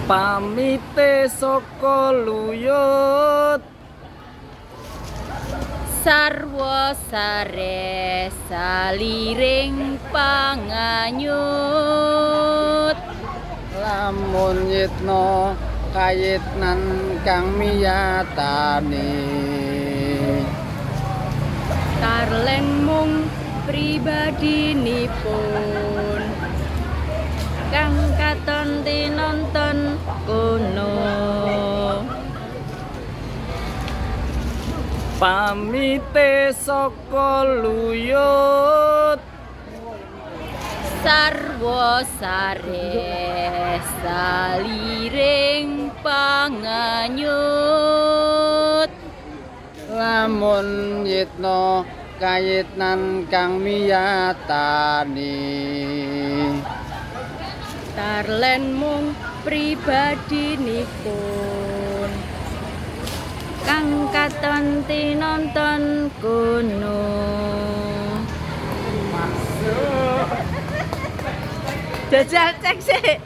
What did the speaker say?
Pamite saka luyut sarwa sare saliring panganyut lamun yitno kayitnan kang miyatani tarlen mung pribadinipun kang katon tinonton kono pamite saka luyut sarwa sare saliring panganyut lamun yitno kayitnan kang miyatani tarlen mung pribadinipun kang katon tinonton kono masuk jajal cek sih